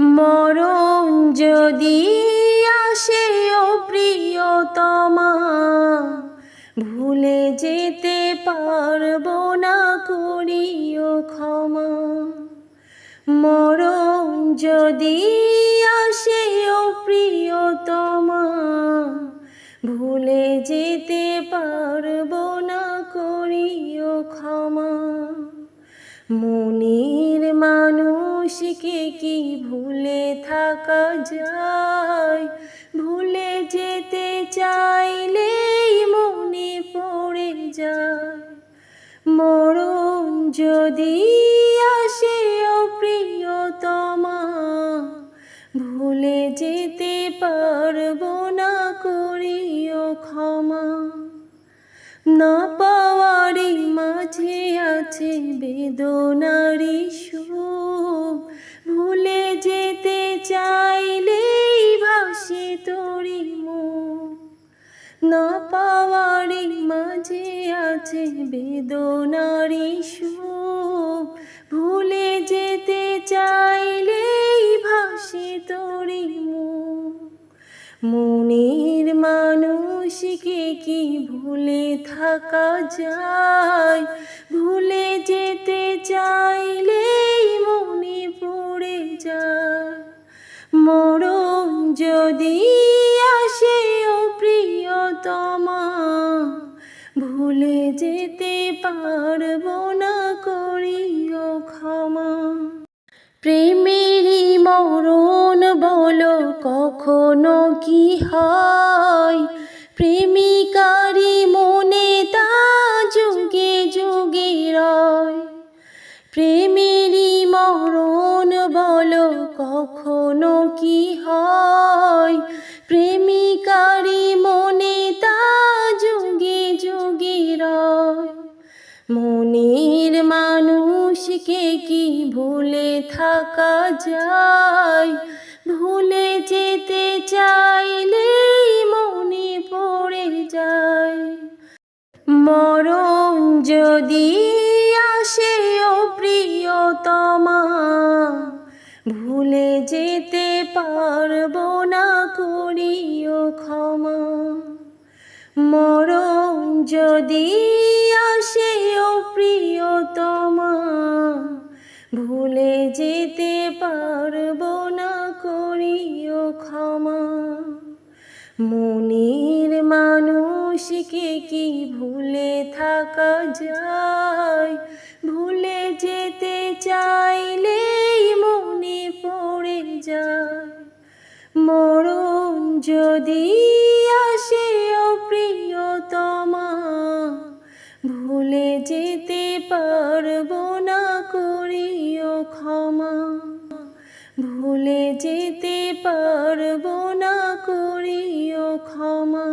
মরণ যদি আসে ও প্রিয়তমা, ভুলে যেতে পারবো না, করিও ক্ষমা। মরণ যদি আসে ও প্রিয়তমা, ভুলে যেতে পারবো না, করিও ক্ষমা। মনের মানুষকে কি ভুলে থাকা যায়? ভুলে যেতে চাইলেই মনে পড়ে যায়। মরণ যদি আসে ও প্রিয়তমা, ভুলে যেতে পারবো না, করিও ক্ষমা। না পাওয়ারই মাঝে আছে বেদনারি সুখ, ভুলে যেতে চাইলেই ভাসে তোরি মুখ। না পাওয়ারই মাঝে আছে বেদনারি সুখ, ভুলে যেতে চাইলেই ভাসে তোরি মুখ। মনের মানুষকে কি ভুলে থাকা যায়? ভুলে যেতে চাইলেই মনে পড়ে যায়। মরণ যদি আসে ও প্রিয়তমা, ভুলে যেতে পারবো না, করিও ক্ষমা। প্রেমেরই মরণ বলো কখনো কি হয়? প্রেমিকারি মনে তা যুগে যুগে রয়। প্রেমেরই মরণ বলো কখনো কি হয়? প্রেমিকারি মনে তা যুগে যুগে রয়। মনের মানুষকে কি ভুলে থাকা যায়? ভুলে যেতে চাইলেই মনে পড়ে যায়। মরণ যদি আসে ও প্রিয়তমা, ভুলে যেতে পারবো না, করিও ক্ষমা। মরণ যদি আসে ও প্রিয়তমা, ভুলে যেতে পারবো না, করিও ক্ষমা। মনের মানুষকে কি ভুলে থাকা যায়? ভুলে যেতে চাইলেই মনে পড়ে যায়। মরণ যদি আসে ও প্রিয়তমা, ভুলে যেতে পারবো না, করিও ক্ষমা। ভুলে যেতে পারবো না, করিও ক্ষমা।